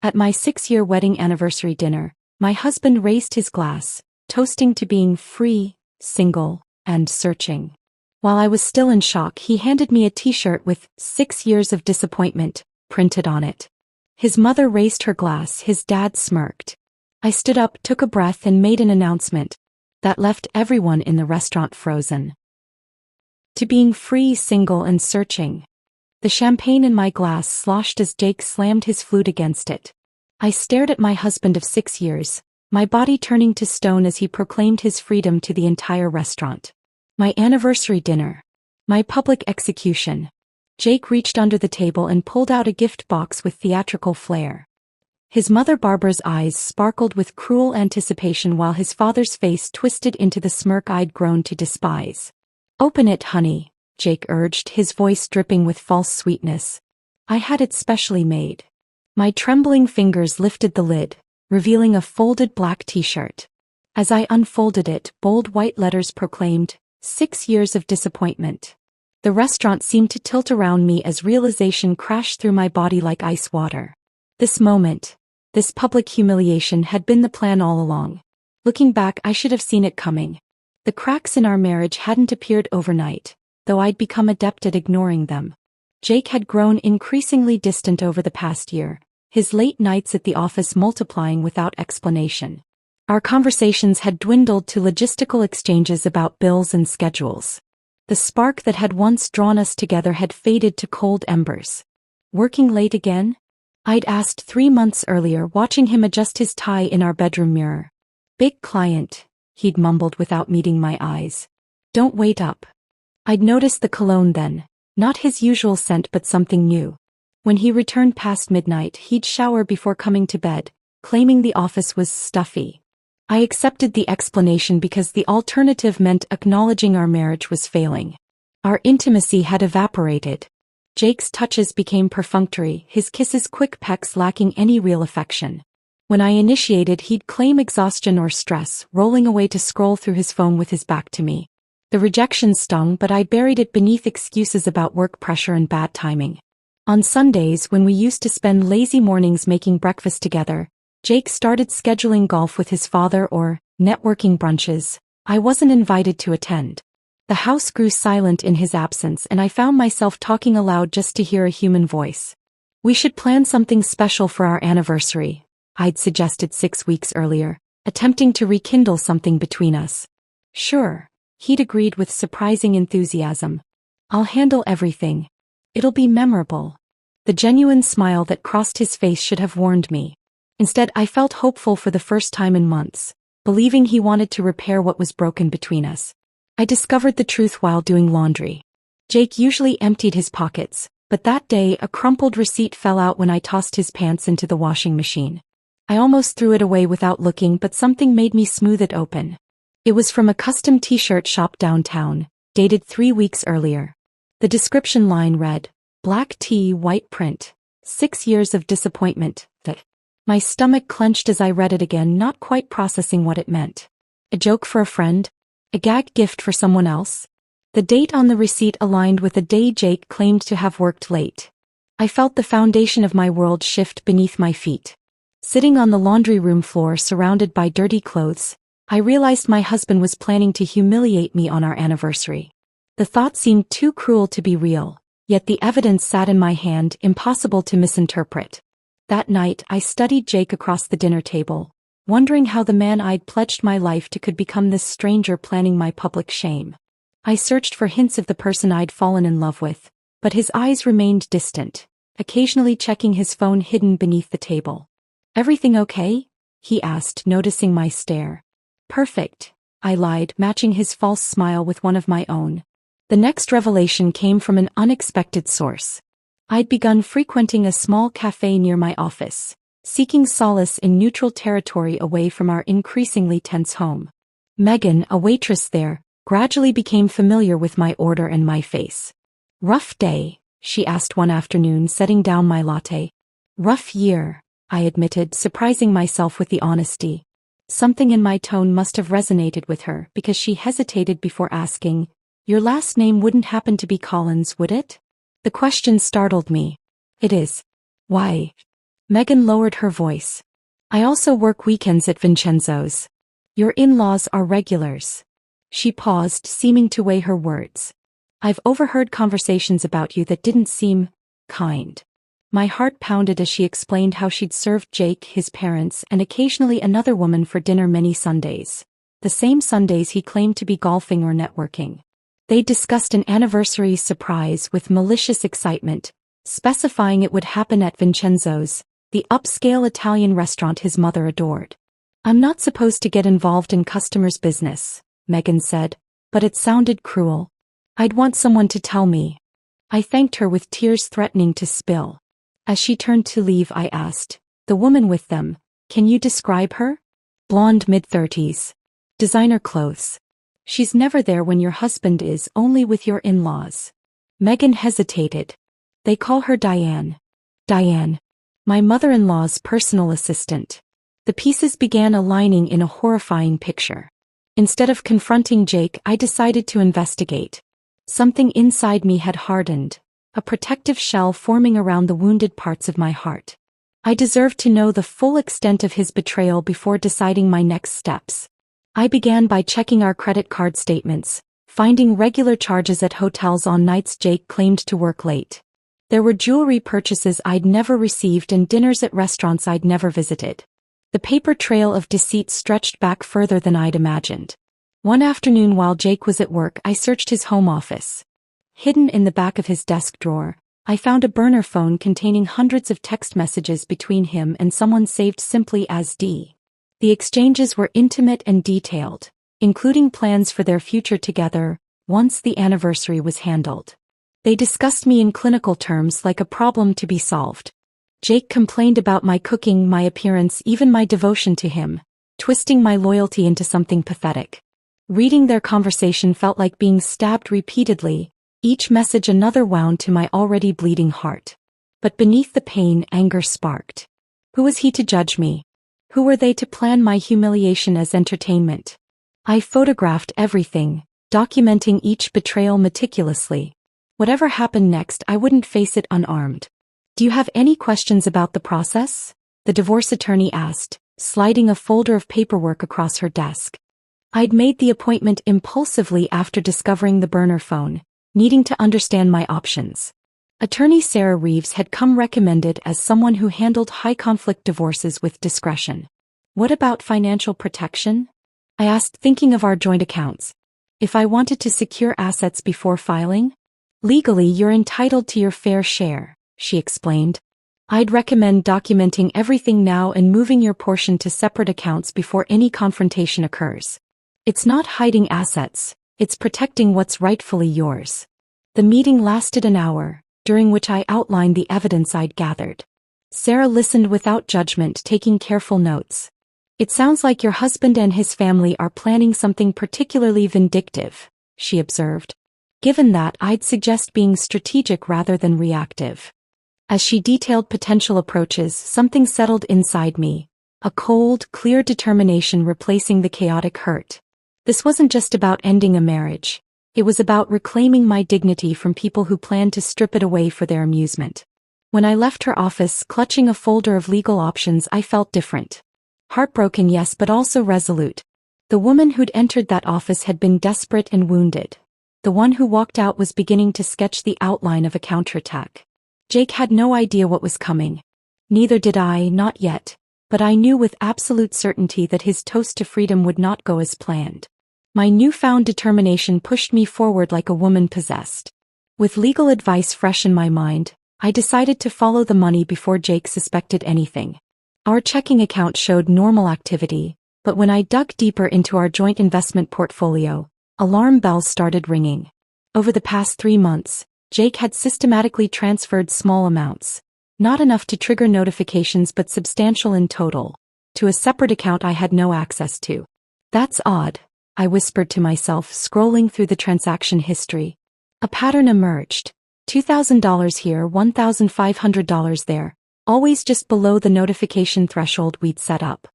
At my 6-year wedding anniversary dinner, my husband raised his glass, toasting to being free, single, and searching. While I was still in shock, he handed me a t-shirt with 6 years of disappointment printed on it. His mother raised her glass, his dad smirked. I stood up, took a breath, and made an announcement that left everyone in the restaurant frozen. To being free, single, and searching. The champagne in my glass sloshed as Jake slammed his flute against it. I stared at my husband of 6 years, my body turning to stone as he proclaimed his freedom to the entire restaurant. My anniversary dinner. My public execution. Jake reached under the table and pulled out a gift box with theatrical flair. His mother Barbara's eyes sparkled with cruel anticipation while his father's face twisted into the smirk I'd grown to despise. "Open it, honey," Jake urged, his voice dripping with false sweetness. I had it specially made. My trembling fingers lifted the lid, revealing a folded black t-shirt. As I unfolded it, bold white letters proclaimed, 6 years of disappointment. The restaurant seemed to tilt around me as realization crashed through my body like ice water. This moment, this public humiliation had been the plan all along. Looking back, I should have seen it coming. The cracks in our marriage hadn't appeared overnight, though I'd become adept at ignoring them. Jake had grown increasingly distant over the past year, his late nights at the office multiplying without explanation. Our conversations had dwindled to logistical exchanges about bills and schedules. The spark that had once drawn us together had faded to cold embers. "Working late again?" I'd asked 3 months earlier, watching him adjust his tie in our bedroom mirror. "Big client," he'd mumbled without meeting my eyes. "Don't wait up." I'd noticed the cologne then, not his usual scent but something new. When he returned past midnight, he'd shower before coming to bed, claiming the office was stuffy. I accepted the explanation because the alternative meant acknowledging our marriage was failing. Our intimacy had evaporated. Jake's touches became perfunctory, his kisses quick pecks lacking any real affection. When I initiated, he'd claim exhaustion or stress, rolling away to scroll through his phone with his back to me. The rejection stung, but I buried it beneath excuses about work pressure and bad timing. On Sundays, when we used to spend lazy mornings making breakfast together, Jake started scheduling golf with his father or networking brunches. I wasn't invited to attend. The house grew silent in his absence, and I found myself talking aloud just to hear a human voice. "We should plan something special for our anniversary," I'd suggested 6 weeks earlier, attempting to rekindle something between us. "Sure," he'd agreed with surprising enthusiasm. "I'll handle everything. It'll be memorable." The genuine smile that crossed his face should have warned me. Instead, I felt hopeful for the first time in months, believing he wanted to repair what was broken between us. I discovered the truth while doing laundry. Jake usually emptied his pockets, but that day a crumpled receipt fell out when I tossed his pants into the washing machine. I almost threw it away without looking, but something made me smooth it open. It was from a custom t-shirt shop downtown, dated 3 weeks earlier. The description line read, "Black tee, white print. 6 years of disappointment." My stomach clenched as I read it again, not quite processing what it meant. A joke for a friend? A gag gift for someone else? The date on the receipt aligned with the day Jake claimed to have worked late. I felt the foundation of my world shift beneath my feet. Sitting on the laundry room floor surrounded by dirty clothes, I realized my husband was planning to humiliate me on our anniversary. The thought seemed too cruel to be real, yet the evidence sat in my hand, impossible to misinterpret. That night, I studied Jake across the dinner table, wondering how the man I'd pledged my life to could become this stranger planning my public shame. I searched for hints of the person I'd fallen in love with, but his eyes remained distant, occasionally checking his phone hidden beneath the table. "Everything okay?" he asked, noticing my stare. "Perfect," I lied, matching his false smile with one of my own. The next revelation came from an unexpected source. I'd begun frequenting a small cafe near my office, seeking solace in neutral territory away from our increasingly tense home. Megan, a waitress there, gradually became familiar with my order and my face. "Rough day?" she asked one afternoon, setting down my latte. "Rough year," I admitted, surprising myself with the honesty. Something in my tone must have resonated with her, because she hesitated before asking, "Your last name wouldn't happen to be Collins, would it?" The question startled me. "It is." "Why?" Megan lowered her voice. I also work weekends at Vincenzo's. Your in-laws are regulars. She paused, seeming to weigh her words. I've overheard conversations about you that didn't seem kind. My heart pounded as she explained how she'd served Jake, his parents, and occasionally another woman for dinner many Sundays. The same Sundays he claimed to be golfing or networking. They discussed an anniversary surprise with malicious excitement, specifying it would happen at Vincenzo's, the upscale Italian restaurant his mother adored. I'm not supposed to get involved in customers' business, Megan said, but it sounded cruel. I'd want someone to tell me. I thanked her with tears threatening to spill. As she turned to leave, I asked, the woman with them, can you describe her? Blonde, mid-30s. Designer clothes. She's never there when your husband is, only with your in-laws. Megan hesitated. They call her Diane. Diane. My mother-in-law's personal assistant. The pieces began aligning in a horrifying picture. Instead of confronting Jake, I decided to investigate. Something inside me had hardened, a protective shell forming around the wounded parts of my heart. I deserved to know the full extent of his betrayal before deciding my next steps. I began by checking our credit card statements, finding regular charges at hotels on nights Jake claimed to work late. There were jewelry purchases I'd never received and dinners at restaurants I'd never visited. The paper trail of deceit stretched back further than I'd imagined. One afternoon while Jake was at work, I searched his home office. Hidden in the back of his desk drawer, I found a burner phone containing hundreds of text messages between him and someone saved simply as D. The exchanges were intimate and detailed, including plans for their future together, once the anniversary was handled. They discussed me in clinical terms like a problem to be solved. Jake complained about my cooking, my appearance, even my devotion to him, twisting my loyalty into something pathetic. Reading their conversation felt like being stabbed repeatedly, each message another wound to my already bleeding heart. But beneath the pain, anger sparked. Who was he to judge me? Who were they to plan my humiliation as entertainment? I photographed everything, documenting each betrayal meticulously. Whatever happened next, I wouldn't face it unarmed. Do you have any questions about the process? The divorce attorney asked, sliding a folder of paperwork across her desk. I'd made the appointment impulsively after discovering the burner phone, needing to understand my options. Attorney Sarah Reeves had come recommended as someone who handled high-conflict divorces with discretion. What about financial protection? I asked, thinking of our joint accounts. If I wanted to secure assets before filing? Legally, you're entitled to your fair share, she explained. I'd recommend documenting everything now and moving your portion to separate accounts before any confrontation occurs. It's not hiding assets, it's protecting what's rightfully yours. The meeting lasted an hour, during which I outlined the evidence I'd gathered. Sarah listened without judgment, taking careful notes. It sounds like your husband and his family are planning something particularly vindictive, she observed. Given that, I'd suggest being strategic rather than reactive. As she detailed potential approaches, something settled inside me, a cold, clear determination replacing the chaotic hurt. This wasn't just about ending a marriage. It was about reclaiming my dignity from people who planned to strip it away for their amusement. When I left her office, clutching a folder of legal options, I felt different. Heartbroken, yes, but also resolute. The woman who'd entered that office had been desperate and wounded. The one who walked out was beginning to sketch the outline of a counterattack. Jake had no idea what was coming. Neither did I, not yet, but I knew with absolute certainty that his toast to freedom would not go as planned. My newfound determination pushed me forward like a woman possessed. With legal advice fresh in my mind, I decided to follow the money before Jake suspected anything. Our checking account showed normal activity, but when I dug deeper into our joint investment portfolio, alarm bells started ringing. Over the past 3 months, Jake had systematically transferred small amounts, not enough to trigger notifications but substantial in total, to a separate account I had no access to. That's odd, I whispered to myself, scrolling through the transaction history. A pattern emerged. $2,000 here, $1,500 there, always just below the notification threshold we'd set up.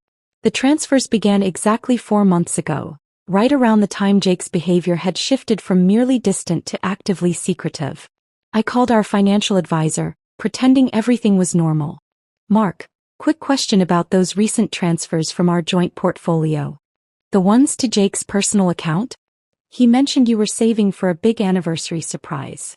The transfers began exactly 4 months ago, right around the time Jake's behavior had shifted from merely distant to actively secretive. I called our financial advisor, pretending everything was normal. Mark, Quick question about those recent transfers from our joint portfolio. The ones to Jake's personal account? He mentioned you were saving for a big anniversary surprise.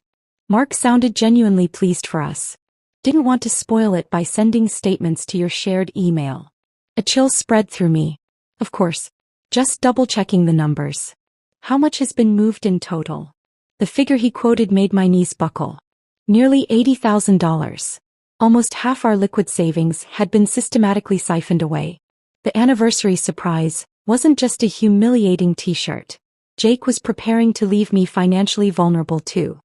Mark sounded genuinely pleased for us. Didn't want to spoil it by sending statements to your shared email. A chill spread through me. Of course. Just double-checking the numbers. How much has been moved in total? The figure he quoted made my knees buckle. Nearly $80,000. Almost half our liquid savings had been systematically siphoned away. The anniversary surprise wasn't just a humiliating t-shirt. Jake was preparing to leave me financially vulnerable too.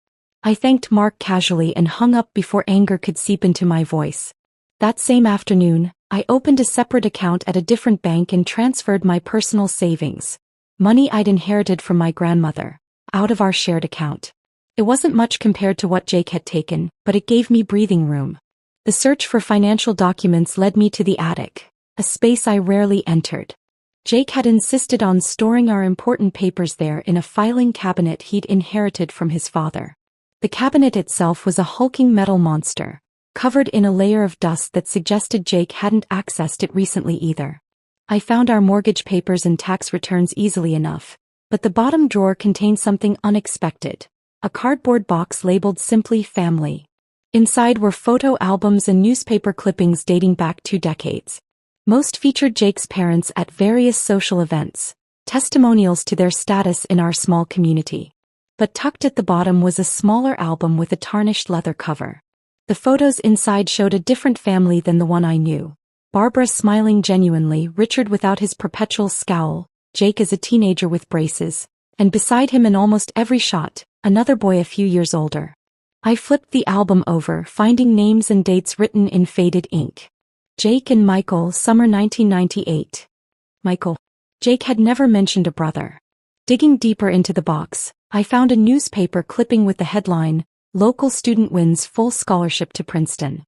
I thanked Mark casually and hung up before anger could seep into my voice. That same afternoon, I opened a separate account at a different bank and transferred my personal savings, money I'd inherited from my grandmother, out of our shared account. It wasn't much compared to what Jake had taken, but it gave me breathing room. The search for financial documents led me to the attic, a space I rarely entered. Jake had insisted on storing our important papers there in a filing cabinet he'd inherited from his father. The cabinet itself was a hulking metal monster, covered in a layer of dust that suggested Jake hadn't accessed it recently either. I found our mortgage papers and tax returns easily enough, but the bottom drawer contained something unexpected, a cardboard box labeled simply family. Inside were photo albums and newspaper clippings dating back 2 decades. Most featured Jake's parents at various social events, testimonials to their status in our small community. But tucked at the bottom was a smaller album with a tarnished leather cover. The photos inside showed a different family than the one I knew. Barbara smiling genuinely, Richard without his perpetual scowl, Jake as a teenager with braces, and beside him in almost every shot, another boy a few years older. I flipped the album over, finding names and dates written in faded ink. Jake and Michael, summer 1998. Michael. Jake had never mentioned a brother. Digging deeper into the box, I found a newspaper clipping with the headline, "Local Student Wins Full Scholarship to Princeton."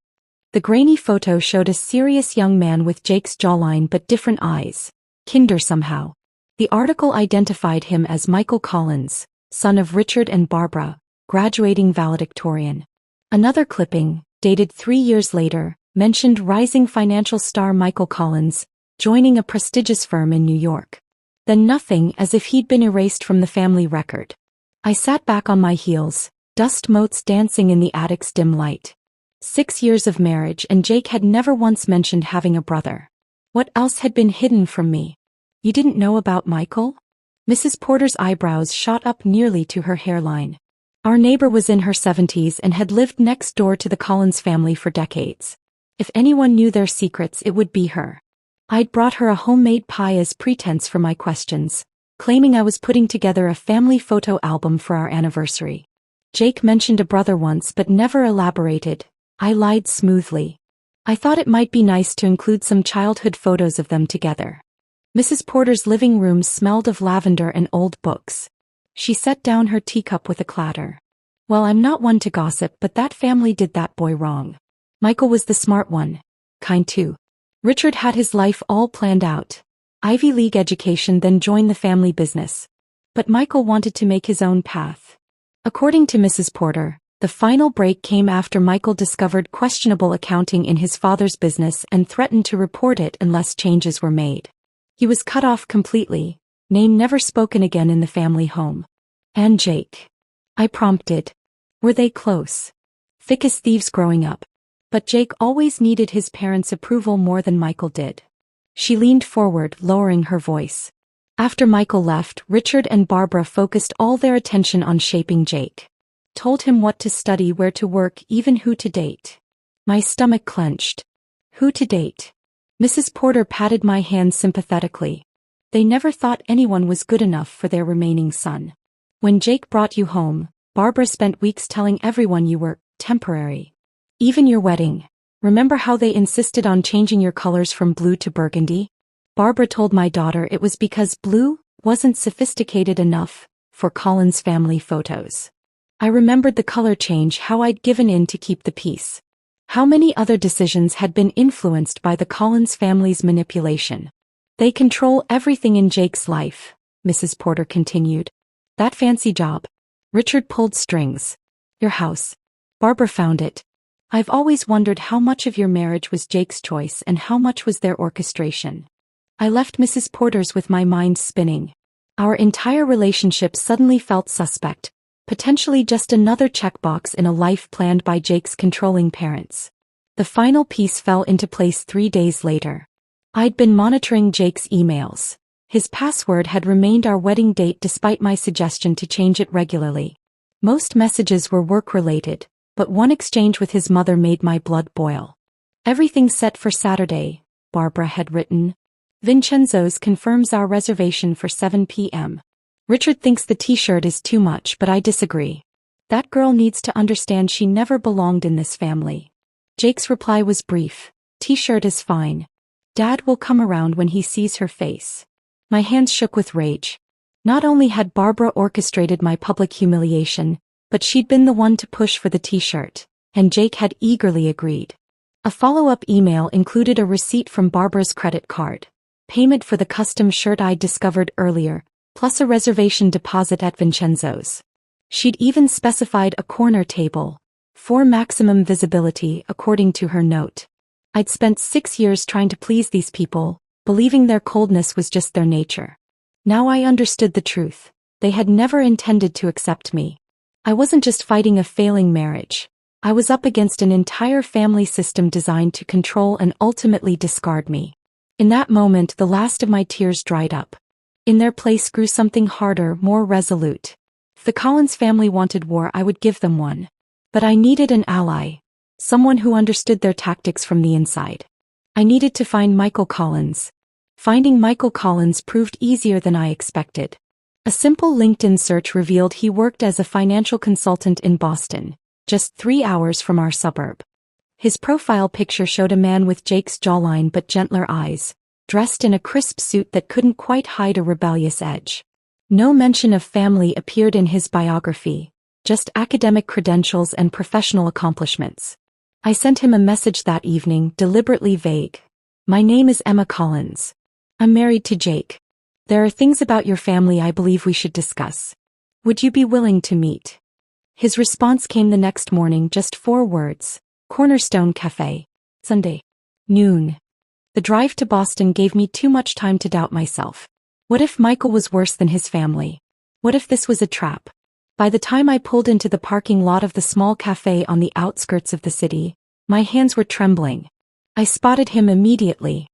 The grainy photo showed a serious young man with Jake's jawline but different eyes. Kinder somehow. The article identified him as Michael Collins, son of Richard and Barbara, graduating valedictorian. Another clipping, dated 3 years later, mentioned rising financial star Michael Collins, joining a prestigious firm in New York. Then nothing, as if he'd been erased from the family record. I sat back on my heels, dust motes dancing in the attic's dim light. 6 years of marriage and Jake had never once mentioned having a brother. What else had been hidden from me? You didn't know about Michael? Mrs. Porter's eyebrows shot up nearly to her hairline. Our neighbor was in her 70s and had lived next door to the Collins family for decades. If anyone knew their secrets, it would be her. I'd brought her a homemade pie as pretense for my questions, claiming I was putting together a family photo album for our anniversary. Jake mentioned a brother once but never elaborated. I lied smoothly. I thought it might be nice to include some childhood photos of them together. Mrs. Porter's living room smelled of lavender and old books. She set down her teacup with a clatter. Well, I'm not one to gossip, but that family did that boy wrong. Michael was the smart one. Kind too. Richard had his life all planned out. Ivy League education, then joined the family business. But Michael wanted to make his own path. According to Mrs. Porter, the final break came after Michael discovered questionable accounting in his father's business and threatened to report it unless changes were made. He was cut off completely, name never spoken again in the family home. And Jake? I prompted. Were they close? Thick as thieves growing up. But Jake always needed his parents' approval more than Michael did. She leaned forward, lowering her voice. After Michael left, Richard and Barbara focused all their attention on shaping Jake. Told him what to study, where to work, even who to date. My stomach clenched. Who to date? Mrs. Porter patted my hand sympathetically. They never thought anyone was good enough for their remaining son. When Jake brought you home, Barbara spent weeks telling everyone you were temporary. Even your wedding. Remember how they insisted on changing your colors from blue to burgundy? Barbara told my daughter it was because blue wasn't sophisticated enough for Collins family photos. I remembered the color change, how I'd given in to keep the peace. How many other decisions had been influenced by the Collins family's manipulation. They control everything in Jake's life, Mrs. Porter continued. That fancy job. Richard pulled strings. Your house. Barbara found it. I've always wondered how much of your marriage was Jake's choice and how much was their orchestration. I left Mrs. Porter's with my mind spinning. Our entire relationship suddenly felt suspect, potentially just another checkbox in a life planned by Jake's controlling parents. The final piece fell into place 3 days later. I'd been monitoring Jake's emails. His password had remained our wedding date despite my suggestion to change it regularly. Most messages were work-related, but one exchange with his mother made my blood boil. "Everything's set for Saturday," Barbara had written. "Vincenzo's confirms our reservation for 7 p.m. Richard thinks the t-shirt is too much, but I disagree. That girl needs to understand she never belonged in this family." Jake's reply was brief. "T-shirt is fine. Dad will come around when he sees her face." My hands shook with rage. Not only had Barbara orchestrated my public humiliation, but she'd been the one to push for the t-shirt, and Jake had eagerly agreed. A follow-up email included a receipt from Barbara's credit card, payment for the custom shirt I'd discovered earlier, plus a reservation deposit at Vincenzo's. She'd even specified a corner table, for maximum visibility, according to her note. I'd spent 6 years trying to please these people, believing their coldness was just their nature. Now I understood the truth. They had never intended to accept me. I wasn't just fighting a failing marriage. I was up against an entire family system designed to control and ultimately discard me. In that moment, the last of my tears dried up. In their place grew something harder, more resolute. If the Collins family wanted war, I would give them one. But I needed an ally. Someone who understood their tactics from the inside. I needed to find Michael Collins. Finding Michael Collins proved easier than I expected. A simple LinkedIn search revealed he worked as a financial consultant in Boston, just 3 hours from our suburb. His profile picture showed a man with Jake's jawline but gentler eyes, dressed in a crisp suit that couldn't quite hide a rebellious edge. No mention of family appeared in his biography, just academic credentials and professional accomplishments. I sent him a message that evening, deliberately vague. "My name is Emma Collins. I'm married to Jake. There are things about your family I believe we should discuss. Would you be willing to meet?" His response came the next morning, just 4 words. "Cornerstone Cafe. Sunday. Noon." The drive to Boston gave me too much time to doubt myself. What if Michael was worse than his family? What if this was a trap? By the time I pulled into the parking lot of the small cafe on the outskirts of the city, my hands were trembling. I spotted him immediately.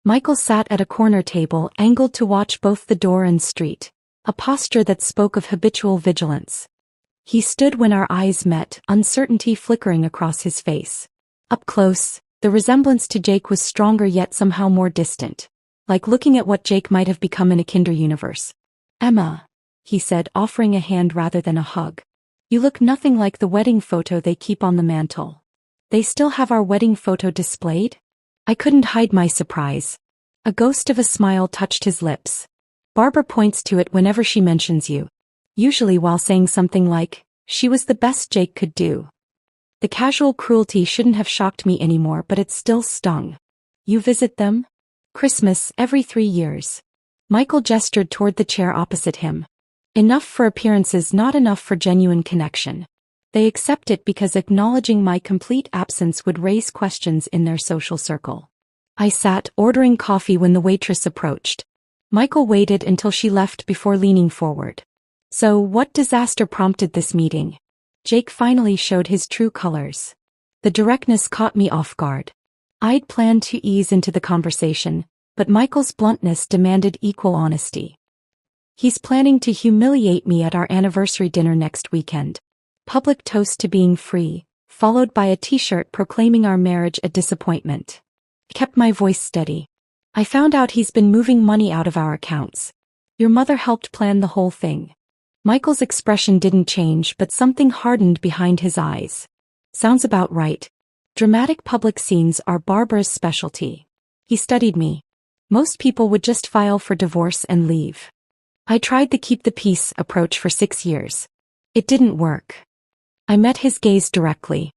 Michael sat at a corner table, angled to watch both the door and street, a posture that spoke of habitual vigilance. He stood when our eyes met, uncertainty flickering across his face. Up close, the resemblance to Jake was stronger yet somehow more distant, like looking at what Jake might have become in a kinder universe. "Emma," he said, offering a hand rather than a hug. "You look nothing like the wedding photo they keep on the mantle." "They still have our wedding photo displayed?" I couldn't hide my surprise. A ghost of a smile touched his lips. "Barbara points to it whenever she mentions you. Usually while saying something like, 'She was the best Jake could do.'" The casual cruelty shouldn't have shocked me anymore, but it still stung. "You visit them?" "Christmas, every 3 years. Michael gestured toward the chair opposite him. "Enough for appearances, not enough for genuine connection. They accept it because acknowledging my complete absence would raise questions in their social circle." I sat, ordering coffee when the waitress approached. Michael waited until she left before leaning forward. "So, what disaster prompted this meeting?" Jake finally showed his true colors. The directness caught me off guard. I'd planned to ease into the conversation, but Michael's bluntness demanded equal honesty. "He's planning to humiliate me at our anniversary dinner next weekend. Public toast to being free, followed by a t-shirt proclaiming our marriage a disappointment." Kept my voice steady. "I found out he's been moving money out of our accounts. Your mother helped plan the whole thing." Michael's expression didn't change, but something hardened behind his eyes. "Sounds about right. Dramatic public scenes are Barbara's specialty." He studied me. "Most people would just file for divorce and leave. I tried the keep the peace approach for 6 years. It didn't work." I met his gaze directly.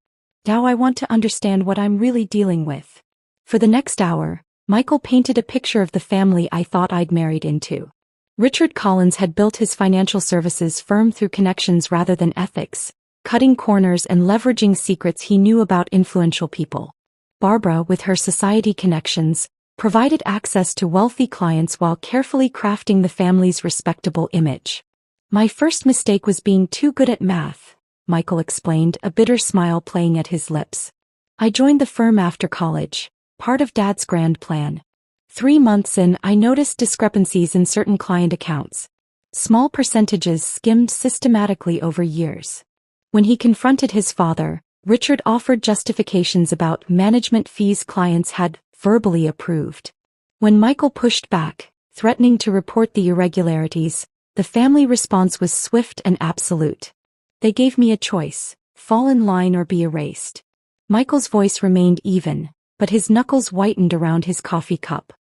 "Now I want to understand what I'm really dealing with." For the next hour, Michael painted a picture of the family I thought I'd married into. Richard Collins had built his financial services firm through connections rather than ethics, cutting corners and leveraging secrets he knew about influential people. Barbara, with her society connections, provided access to wealthy clients while carefully crafting the family's respectable image. My first mistake was being too good at math, Michael explained, a bitter smile playing at his lips. I joined the firm after college, part of Dad's grand plan. 3 months in, I noticed discrepancies in certain client accounts. Small percentages skimmed systematically over years. When he confronted his father, Richard offered justifications about management fees clients had verbally approved. When Michael pushed back, threatening to report the irregularities, the family response was swift and absolute. They gave me a choice: fall in line or be erased. Michael's voice remained even, but his knuckles whitened around his coffee cup.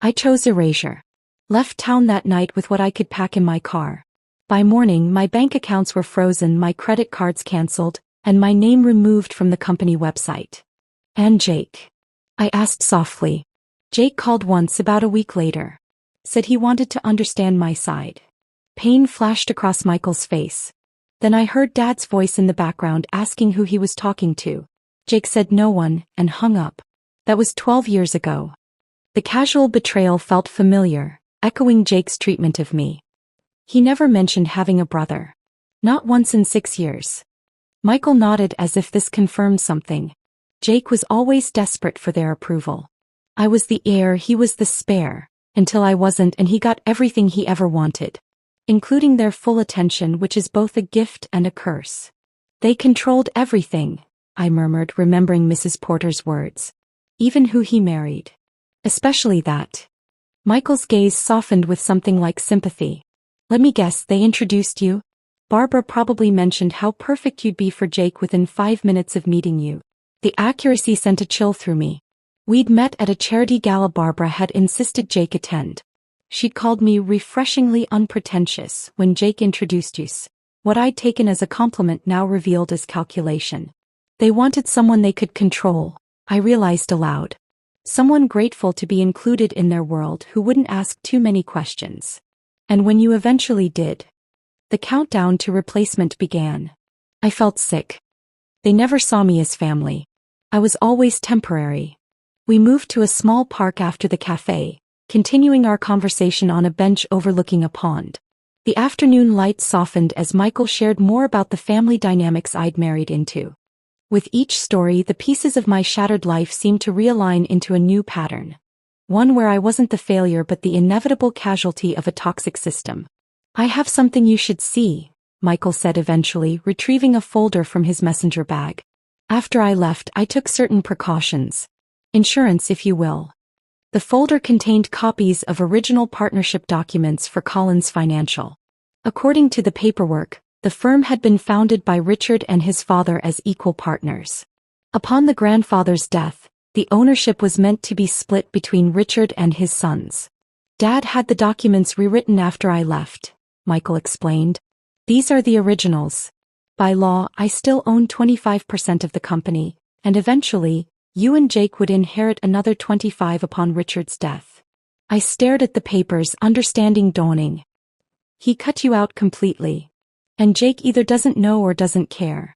I chose erasure. Left town that night with what I could pack in my car. By morning, my bank accounts were frozen, my credit cards canceled, and my name removed from the company website. And Jake? I asked softly. Jake called once about a week later. Said he wanted to understand my side. Pain flashed across Michael's face. Then I heard Dad's voice in the background asking who he was talking to. Jake said no one, and hung up. That was 12 years ago. The casual betrayal felt familiar, echoing Jake's treatment of me. He never mentioned having a brother. Not once in 6 years. Michael nodded as if this confirmed something. Jake was always desperate for their approval. I was the heir, he was the spare, until I wasn't, and he got everything he ever wanted. Including their full attention, which is both a gift and a curse. They controlled everything, I murmured, remembering Mrs. Porter's words. Even who he married. Especially that. Michael's gaze softened with something like sympathy. Let me guess, they introduced you? Barbara probably mentioned how perfect you'd be for Jake within 5 minutes of meeting you. The accuracy sent a chill through me. We'd met at a charity gala Barbara had insisted Jake attend. She'd called me refreshingly unpretentious when Jake introduced us. What I'd taken as a compliment now revealed as calculation. They wanted someone they could control, I realized aloud. Someone grateful to be included in their world who wouldn't ask too many questions. And when you eventually did, the countdown to replacement began. I felt sick. They never saw me as family. I was always temporary. We moved to a small park after the cafe, continuing our conversation on a bench overlooking a pond. The afternoon light softened as Michael shared more about the family dynamics I'd married into. With each story, the pieces of my shattered life seemed to realign into a new pattern. One where I wasn't the failure but the inevitable casualty of a toxic system. I have something you should see, Michael said eventually, retrieving a folder from his messenger bag. After I left, I took certain precautions. Insurance, if you will. The folder contained copies of original partnership documents for Collins Financial. According to the paperwork, the firm had been founded by Richard and his father as equal partners. Upon the grandfather's death, the ownership was meant to be split between Richard and his sons. Dad had the documents rewritten after I left, Michael explained. These are the originals. By law, I still own 25% of the company, and eventually, you and Jake would inherit another 25 upon Richard's death. I stared at the papers, understanding dawning. He cut you out completely. And Jake either doesn't know or doesn't care.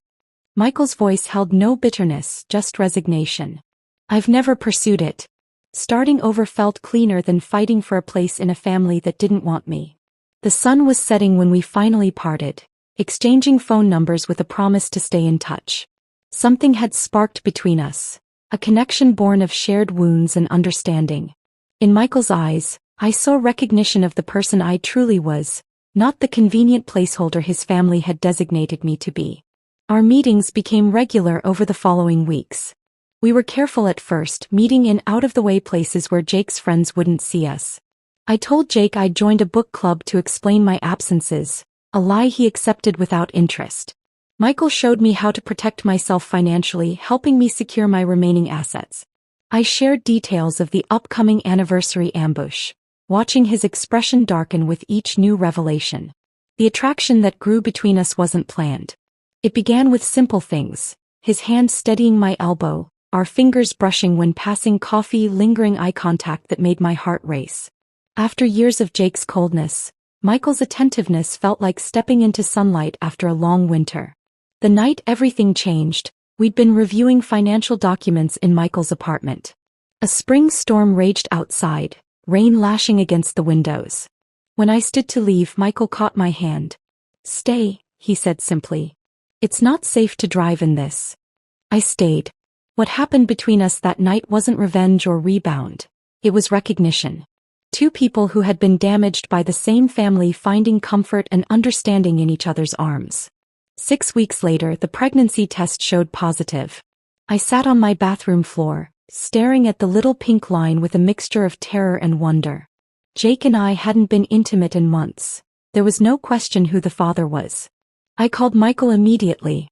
Michael's voice held no bitterness, just resignation. I've never pursued it. Starting over felt cleaner than fighting for a place in a family that didn't want me. The sun was setting when we finally parted, exchanging phone numbers with a promise to stay in touch. Something had sparked between us. A connection born of shared wounds and understanding. In Michael's eyes, I saw recognition of the person I truly was, not the convenient placeholder his family had designated me to be. Our meetings became regular over the following weeks. We were careful at first, meeting in out-of-the-way places where Jake's friends wouldn't see us. I told Jake I'd joined a book club to explain my absences, a lie he accepted without interest. Michael showed me how to protect myself financially, helping me secure my remaining assets. I shared details of the upcoming anniversary ambush, watching his expression darken with each new revelation. The attraction that grew between us wasn't planned. It began with simple things, his hand steadying my elbow, our fingers brushing when passing coffee, lingering eye contact that made my heart race. After years of Jake's coldness, Michael's attentiveness felt like stepping into sunlight after a long winter. The night everything changed, we'd been reviewing financial documents in Michael's apartment. A spring storm raged outside, rain lashing against the windows. When I stood to leave, Michael caught my hand. "Stay," he said simply. "It's not safe to drive in this." I stayed. What happened between us that night wasn't revenge or rebound. It was recognition. Two people who had been damaged by the same family finding comfort and understanding in each other's arms. 6 weeks later, the pregnancy test showed positive. I sat on my bathroom floor, staring at the little pink line with a mixture of terror and wonder. Jake and I hadn't been intimate in months. There was no question who the father was. I called Michael immediately.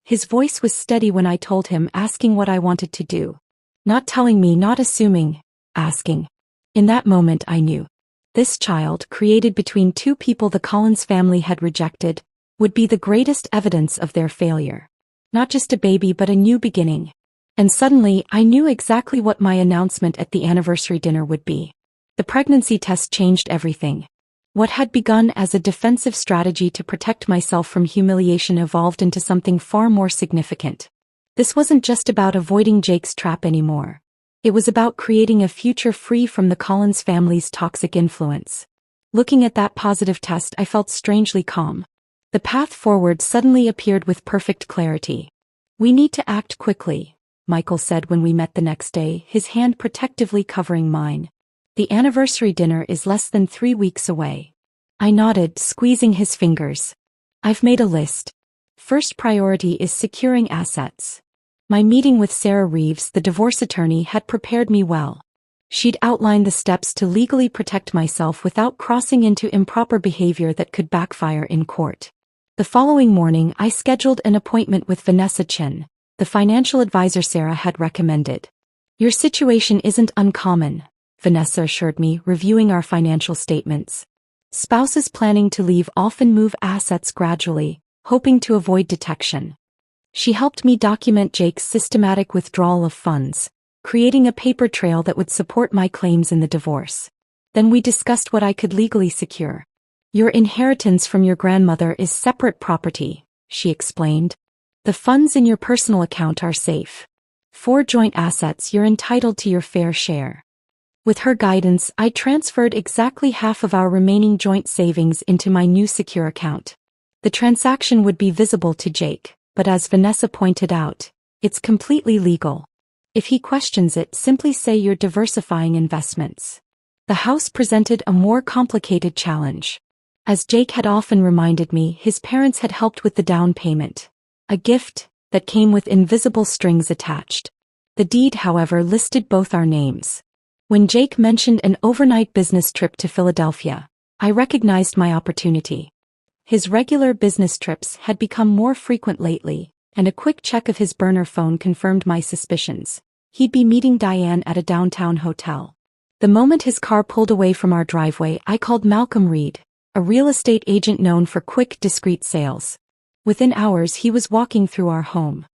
His voice was steady when I told him, asking what I wanted to do. Not telling me, not assuming, asking. In that moment I knew. This child, created between two people the Collins family had rejected, would be the greatest evidence of their failure. Not just a baby but a new beginning. And suddenly I knew exactly what my announcement at the anniversary dinner would be. The pregnancy test changed everything. What had begun as a defensive strategy to protect myself from humiliation evolved into something far more significant. This wasn't just about avoiding Jake's trap anymore. It was about creating a future free from the Collins family's toxic influence. Looking at that positive test, I felt strangely calm. The path forward suddenly appeared with perfect clarity. "We need to act quickly," Michael said when we met the next day, his hand protectively covering mine. "The anniversary dinner is less than 3 weeks away." I nodded, squeezing his fingers. "I've made a list. First priority is securing assets." My meeting with Sarah Reeves, the divorce attorney, had prepared me well. She'd outlined the steps to legally protect myself without crossing into improper behavior that could backfire in court. The following morning, I scheduled an appointment with Vanessa Chin, the financial advisor Sarah had recommended. "Your situation isn't uncommon," Vanessa assured me, reviewing our financial statements. "Spouses planning to leave often move assets gradually, hoping to avoid detection." She helped me document Jake's systematic withdrawal of funds, creating a paper trail that would support my claims in the divorce. Then we discussed what I could legally secure. "Your inheritance from your grandmother is separate property," she explained. "The funds in your personal account are safe. For joint assets, you're entitled to your fair share." With her guidance, I transferred exactly half of our remaining joint savings into my new secure account. The transaction would be visible to Jake, but as Vanessa pointed out, it's completely legal. If he questions it, simply say you're diversifying investments. The house presented a more complicated challenge. As Jake had often reminded me, his parents had helped with the down payment. A gift that came with invisible strings attached. The deed, however, listed both our names. When Jake mentioned an overnight business trip to Philadelphia, I recognized my opportunity. His regular business trips had become more frequent lately, and a quick check of his burner phone confirmed my suspicions. He'd be meeting Diane at a downtown hotel. The moment his car pulled away from our driveway, I called Malcolm Reed, a real estate agent known for quick, discreet sales. Within hours, he was walking through our home.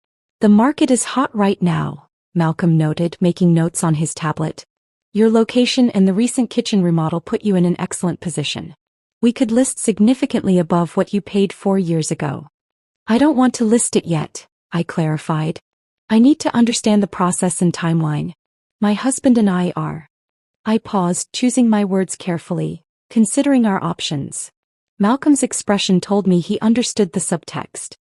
"The market is hot right now," Malcolm noted, making notes on his tablet. "Your location and the recent kitchen remodel put you in an excellent position. We could list significantly above what you paid 4 years ago." "I don't want to list it yet," I clarified. "I need to understand the process and timeline. My husband and I are." I paused, choosing my words carefully, considering our options. Malcolm's expression told me he understood the subtext.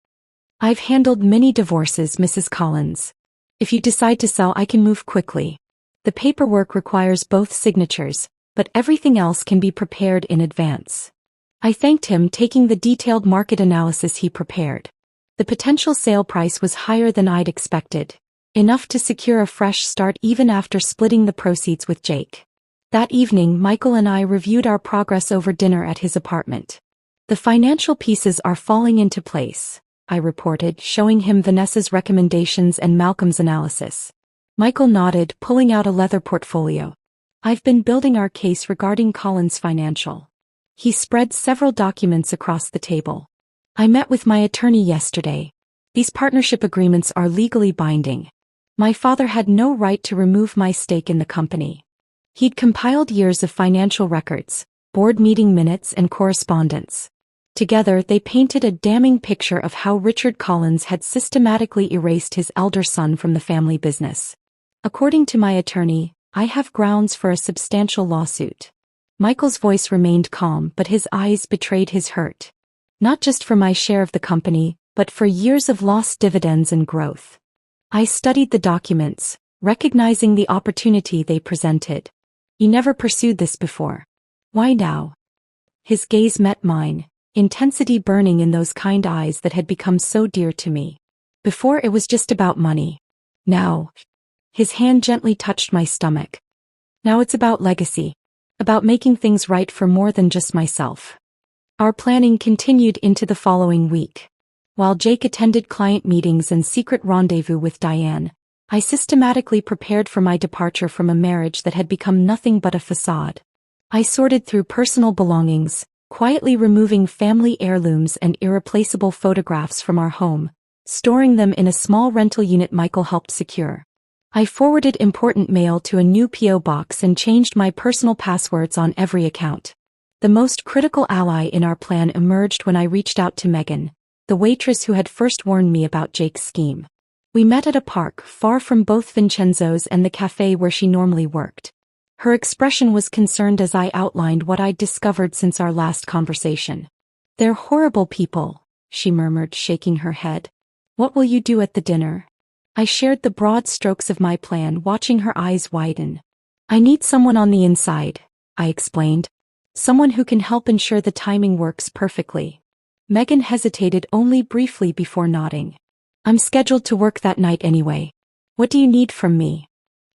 "I've handled many divorces, Mrs. Collins. If you decide to sell, I can move quickly. The paperwork requires both signatures, but everything else can be prepared in advance." I thanked him, taking the detailed market analysis he prepared. The potential sale price was higher than I'd expected, enough to secure a fresh start even after splitting the proceeds with Jake. That evening, Michael and I reviewed our progress over dinner at his apartment. "The financial pieces are falling into place," I reported, showing him Vanessa's recommendations and Malcolm's analysis. Michael nodded, pulling out a leather portfolio. "I've been building our case regarding Collins Financial." He spread several documents across the table. "I met with my attorney yesterday. These partnership agreements are legally binding. My father had no right to remove my stake in the company. He'd compiled years of financial records, board meeting minutes and correspondence. Together, they painted a damning picture of how Richard Collins had systematically erased his elder son from the family business. According to my attorney, I have grounds for a substantial lawsuit. Michael's voice remained calm, but his eyes betrayed his hurt. Not just for my share of the company, but for years of lost dividends and growth. I studied the documents, recognizing the opportunity they presented. You never pursued this before. Why now? His gaze met mine, intensity burning in those kind eyes that had become so dear to me. Before it was just about money. Now, his hand gently touched my stomach. Now it's about legacy. About making things right for more than just myself. Our planning continued into the following week. While Jake attended client meetings and secret rendezvous with Diane, I systematically prepared for my departure from a marriage that had become nothing but a facade. I sorted through personal belongings, quietly removing family heirlooms and irreplaceable photographs from our home, storing them in a small rental unit Michael helped secure. I forwarded important mail to a new P.O. box and changed my personal passwords on every account. The most critical ally in our plan emerged when I reached out to Megan, the waitress who had first warned me about Jake's scheme. We met at a park far from both Vincenzo's and the cafe where she normally worked. Her expression was concerned as I outlined what I'd discovered since our last conversation. "They're horrible people," she murmured, shaking her head. "What will you do at the dinner?" I shared the broad strokes of my plan, watching her eyes widen. "I need someone on the inside," I explained. "Someone who can help ensure the timing works perfectly." Megan hesitated only briefly before nodding. "I'm scheduled to work that night anyway. What do you need from me?"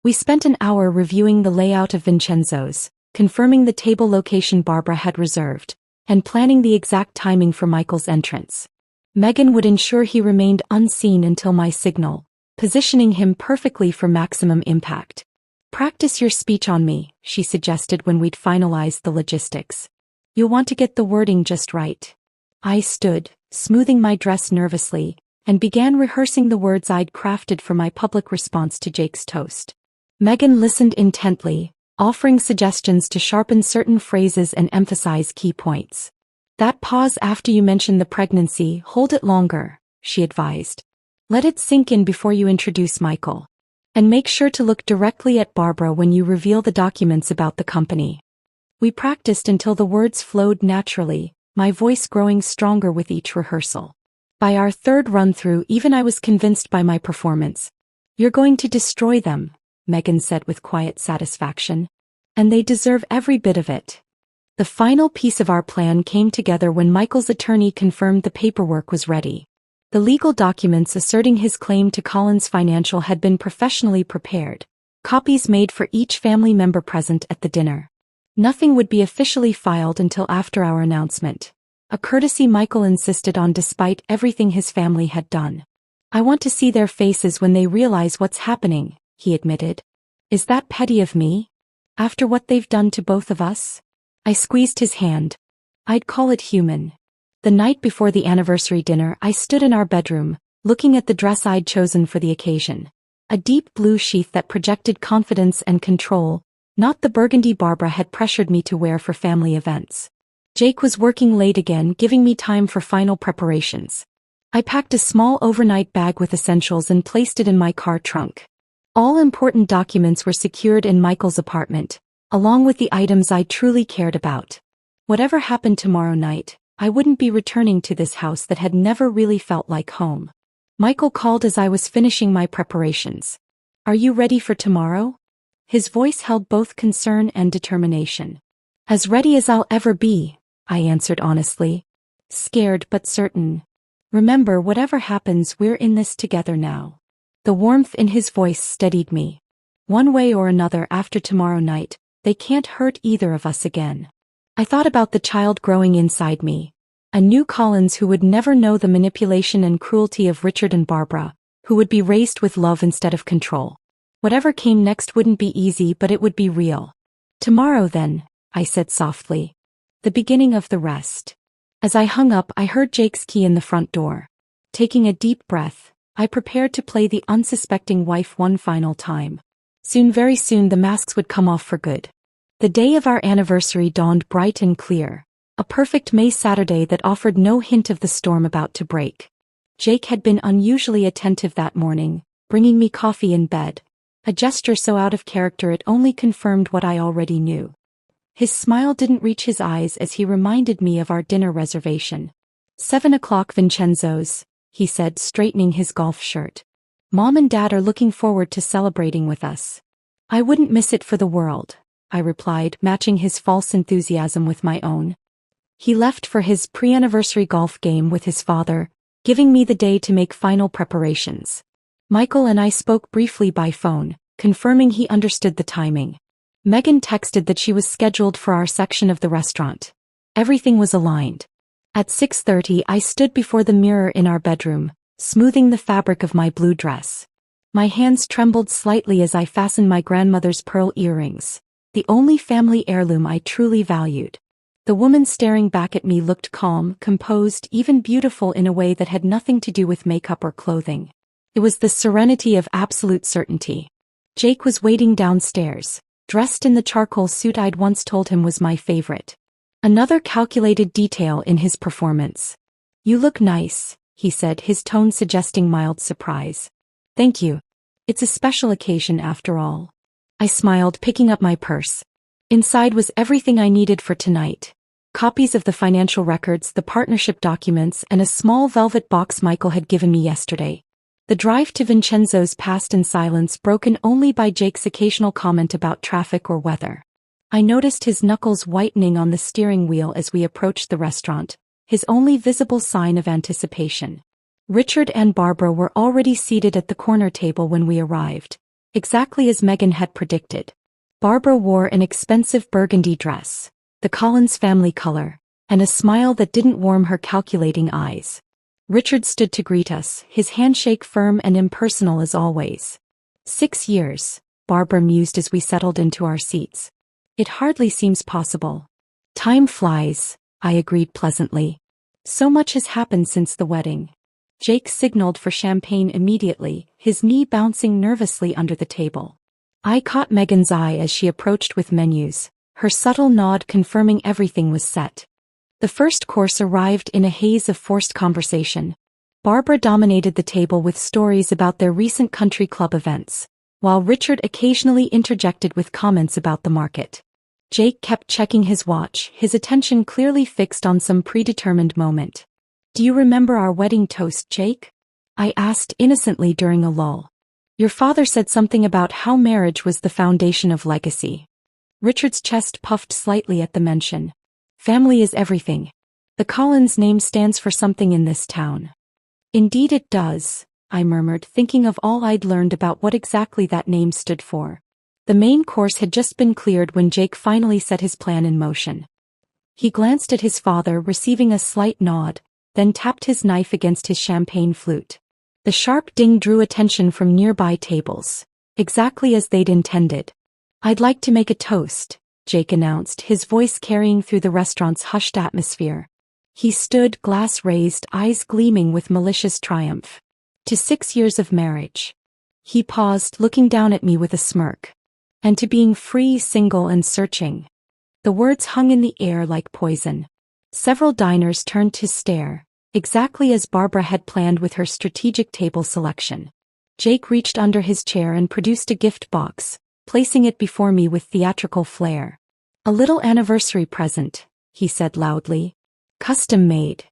We spent an hour reviewing the layout of Vincenzo's, confirming the table location Barbara had reserved, and planning the exact timing for Michael's entrance. Megan would ensure he remained unseen until my signal, positioning him perfectly for maximum impact. "Practice your speech on me," she suggested when we'd finalized the logistics. "You'll want to get the wording just right." I stood, smoothing my dress nervously, and began rehearsing the words I'd crafted for my public response to Jake's toast. Megan listened intently, offering suggestions to sharpen certain phrases and emphasize key points. "That pause after you mention the pregnancy, hold it longer," she advised. "Let it sink in before you introduce Michael. And make sure to look directly at Barbara when you reveal the documents about the company." We practiced until the words flowed naturally, my voice growing stronger with each rehearsal. By our third run-through, even I was convinced by my performance. "You're going to destroy them," Megan said with quiet satisfaction. "And they deserve every bit of it." The final piece of our plan came together when Michael's attorney confirmed the paperwork was ready. The legal documents asserting his claim to Collins Financial had been professionally prepared, copies made for each family member present at the dinner. Nothing would be officially filed until after our announcement, a courtesy Michael insisted on despite everything his family had done. "I want to see their faces when they realize what's happening," he admitted. "Is that petty of me? After what they've done to both of us?" I squeezed his hand. "I'd call it human." The night before the anniversary dinner, I stood in our bedroom, looking at the dress I'd chosen for the occasion. A deep blue sheath that projected confidence and control, not the burgundy Barbara had pressured me to wear for family events. Jake was working late again, giving me time for final preparations. I packed a small overnight bag with essentials and placed it in my car trunk. All important documents were secured in Michael's apartment, along with the items I truly cared about. Whatever happened tomorrow night, I wouldn't be returning to this house that had never really felt like home. Michael called as I was finishing my preparations. "Are you ready for tomorrow?" His voice held both concern and determination. "As ready as I'll ever be," I answered honestly. "Scared but certain. Remember, whatever happens, we're in this together now." The warmth in his voice steadied me. One way or another, after tomorrow night, they can't hurt either of us again. I thought about the child growing inside me. A new Collins who would never know the manipulation and cruelty of Richard and Barbara, who would be raised with love instead of control. Whatever came next wouldn't be easy, but it would be real. "Tomorrow then," I said softly. "The beginning of the rest." As I hung up, I heard Jake's key in the front door. Taking a deep breath, I prepared to play the unsuspecting wife one final time. Soon, very soon, the masks would come off for good. The day of our anniversary dawned bright and clear. A perfect May Saturday that offered no hint of the storm about to break. Jake had been unusually attentive that morning, bringing me coffee in bed, a gesture so out of character it only confirmed what I already knew. His smile didn't reach his eyes as he reminded me of our dinner reservation. 7 o'clock Vincenzo's, he said, straightening his golf shirt. Mom and Dad are looking forward to celebrating with us. I wouldn't miss it for the world, I replied, matching his false enthusiasm with my own. He left for his pre-anniversary golf game with his father, giving me the day to make final preparations. Michael and I spoke briefly by phone, confirming he understood the timing. Megan texted that she was scheduled for our section of the restaurant. Everything was aligned. At 6:30 I stood before the mirror in our bedroom, smoothing the fabric of my blue dress. My hands trembled slightly as I fastened my grandmother's pearl earrings, the only family heirloom I truly valued. The woman staring back at me looked calm, composed, even beautiful in a way that had nothing to do with makeup or clothing. It was the serenity of absolute certainty. Jake was waiting downstairs, dressed in the charcoal suit I'd once told him was my favorite. Another calculated detail in his performance. "You look nice," he said, his tone suggesting mild surprise. "Thank you. It's a special occasion after all." I smiled, picking up my purse. Inside was everything I needed for tonight. Copies of the financial records, the partnership documents, and a small velvet box Michael had given me yesterday. The drive to Vincenzo's passed in silence, broken only by Jake's occasional comment about traffic or weather. I noticed his knuckles whitening on the steering wheel as we approached the restaurant, his only visible sign of anticipation. Richard and Barbara were already seated at the corner table when we arrived, exactly as Megan had predicted. Barbara wore an expensive burgundy dress, the Collins family color, and a smile that didn't warm her calculating eyes. Richard stood to greet us, his handshake firm and impersonal as always. 6 years, Barbara mused as we settled into our seats. It hardly seems possible. Time flies, I agreed pleasantly. So much has happened since the wedding. Jake signaled for champagne immediately, his knee bouncing nervously under the table. I caught Megan's eye as she approached with menus, her subtle nod confirming everything was set. The first course arrived in a haze of forced conversation. Barbara dominated the table with stories about their recent country club events, while Richard occasionally interjected with comments about the market. Jake kept checking his watch, his attention clearly fixed on some predetermined moment. "Do you remember our wedding toast, Jake?" I asked innocently during a lull. "Your father said something about how marriage was the foundation of legacy." Richard's chest puffed slightly at the mention. "Family is everything. The Collins name stands for something in this town." "Indeed it does," I murmured, thinking of all I'd learned about what exactly that name stood for. The main course had just been cleared when Jake finally set his plan in motion. He glanced at his father, receiving a slight nod, then tapped his knife against his champagne flute. The sharp ding drew attention from nearby tables, exactly as they'd intended. "I'd like to make a toast," Jake announced, his voice carrying through the restaurant's hushed atmosphere. He stood, glass raised, eyes gleaming with malicious triumph. "To 6 years of marriage." He paused, looking down at me with a smirk. "And to being free, single, and searching." The words hung in the air like poison. Several diners turned to stare, exactly as Barbara had planned with her strategic table selection. Jake reached under his chair and produced a gift box, placing it before me with theatrical flair. "A little anniversary present," he said loudly. "Custom made."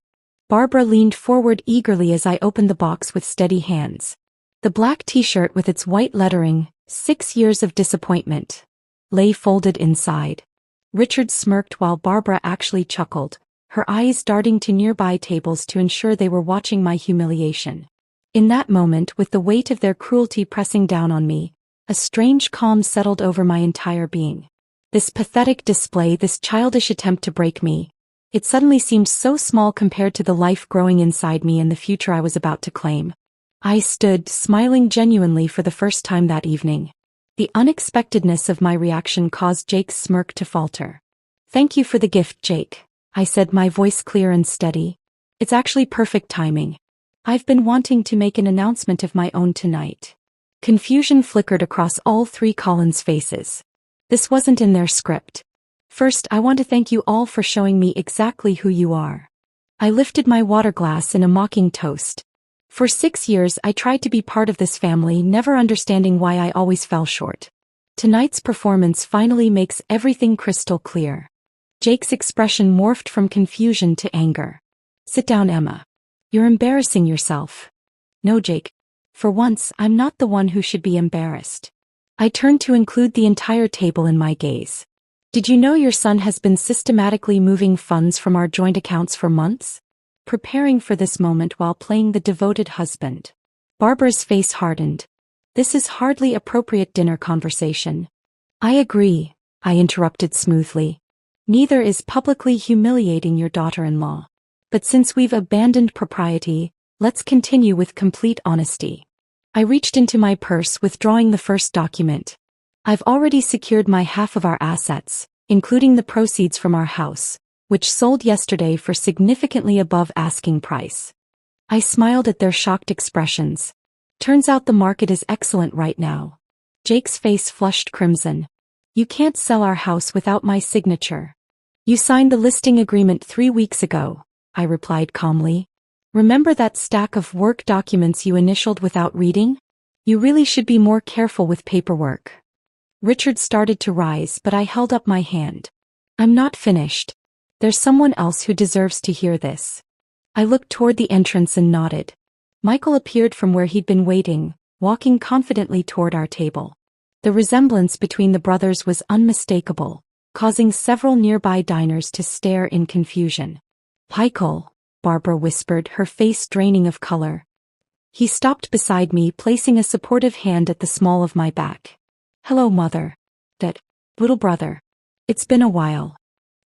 Barbara leaned forward eagerly as I opened the box with steady hands. The black t-shirt with its white lettering, 6 years of disappointment, lay folded inside. Richard smirked while Barbara actually chuckled, her eyes darting to nearby tables to ensure they were watching my humiliation. In that moment, with the weight of their cruelty pressing down on me, a strange calm settled over my entire being. This pathetic display, this childish attempt to break me, it suddenly seemed so small compared to the life growing inside me and the future I was about to claim. I stood, smiling genuinely for the first time that evening. The unexpectedness of my reaction caused Jake's smirk to falter. "Thank you for the gift, Jake," I said, my voice clear and steady. "It's actually perfect timing. I've been wanting to make an announcement of my own tonight." Confusion flickered across all three Collins faces. This wasn't in their script. First, I want to thank you all for showing me exactly who you are. I lifted my water glass in a mocking toast. For 6 years I tried to be part of this family, never understanding why I always fell short. Tonight's performance finally makes everything crystal clear. Jake's expression morphed from confusion to anger. Sit down, Emma. You're embarrassing yourself. No, Jake. For once, I'm not the one who should be embarrassed. I turned to include the entire table in my gaze. Did you know your son has been systematically moving funds from our joint accounts for months? Preparing for this moment while playing the devoted husband. Barbara's face hardened. This is hardly appropriate dinner conversation. I agree, I interrupted smoothly. Neither is publicly humiliating your daughter-in-law. But since we've abandoned propriety, let's continue with complete honesty. I reached into my purse, withdrawing the first document. I've already secured my half of our assets, including the proceeds from our house, which sold yesterday for significantly above asking price. I smiled at their shocked expressions. Turns out the market is excellent right now. Jake's face flushed crimson. You can't sell our house without my signature. You signed the listing agreement 3 weeks ago, I replied calmly. Remember that stack of work documents you initialed without reading? You really should be more careful with paperwork. Richard started to rise, but I held up my hand. I'm not finished. There's someone else who deserves to hear this. I looked toward the entrance and nodded. Michael appeared from where he'd been waiting, walking confidently toward our table. The resemblance between the brothers was unmistakable, causing several nearby diners to stare in confusion. Michael, Barbara whispered, her face draining of color. He stopped beside me, placing a supportive hand at the small of my back. Hello, Mother. That little brother. It's been a while.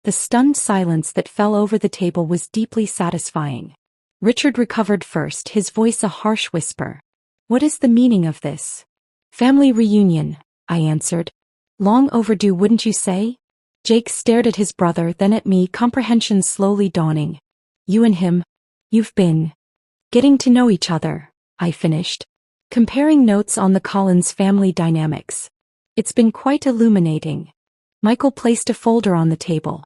The stunned silence that fell over the table was deeply satisfying. Richard recovered first, his voice a harsh whisper. What is the meaning of this? Family reunion, I answered. Long overdue, wouldn't you say? Jake stared at his brother, then at me, comprehension slowly dawning. You and him, you've been getting to know each other, I finished. Comparing notes on the Collins family dynamics. It's been quite illuminating. Michael placed a folder on the table.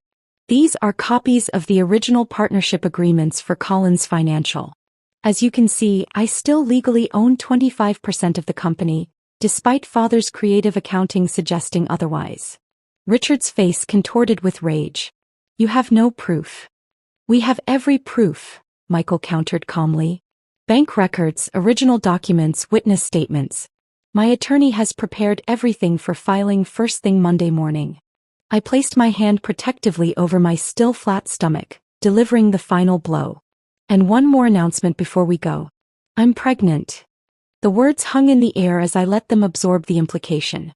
These are copies of the original partnership agreements for Collins Financial. As you can see, I still legally own 25% of the company, despite Father's creative accounting suggesting otherwise. Richard's face contorted with rage. You have no proof. We have every proof, Michael countered calmly. Bank records, original documents, witness statements. My attorney has prepared everything for filing first thing Monday morning. I placed my hand protectively over my still flat stomach, delivering the final blow. And one more announcement before we go. I'm pregnant. The words hung in the air as I let them absorb the implication.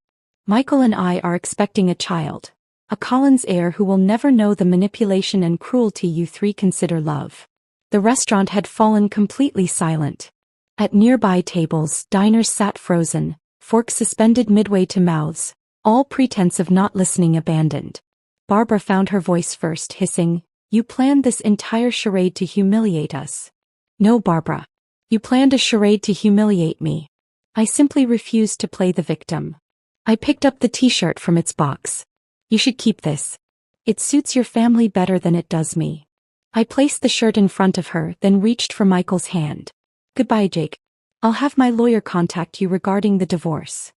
Michael and I are expecting a child. A Collins heir who will never know the manipulation and cruelty you three consider love. The restaurant had fallen completely silent. At nearby tables, diners sat frozen, forks suspended midway to mouths, all pretense of not listening abandoned. Barbara found her voice first, hissing, You planned this entire charade to humiliate us. No, Barbara. You planned a charade to humiliate me. I simply refused to play the victim. I picked up the t-shirt from its box. You should keep this. It suits your family better than it does me. I placed the shirt in front of her, then reached for Michael's hand. Goodbye, Jake. I'll have my lawyer contact you regarding the divorce.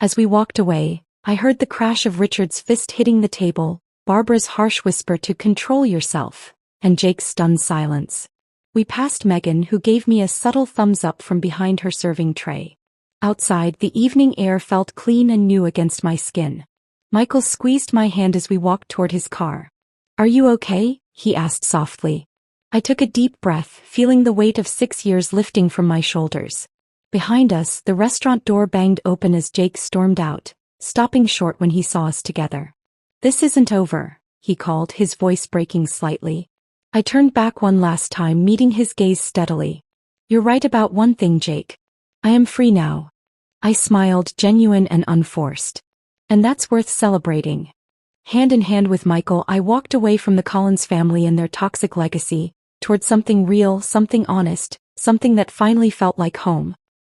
As we walked away, I heard the crash of Richard's fist hitting the table, Barbara's harsh whisper to control yourself, and Jake's stunned silence. We passed Megan, who gave me a subtle thumbs up from behind her serving tray. Outside, the evening air felt clean and new against my skin. Michael squeezed my hand as we walked toward his car. Are you okay? He asked softly. I took a deep breath, feeling the weight of 6 years lifting from my shoulders. Behind us, the restaurant door banged open as Jake stormed out, stopping short when he saw us together. This isn't over, he called, his voice breaking slightly. I turned back one last time, meeting his gaze steadily. You're right about one thing, Jake. I am free now. I smiled, genuine and unforced. And that's worth celebrating. Hand in hand with Michael, I walked away from the Collins family and their toxic legacy, toward something real, something honest, something that finally felt like home.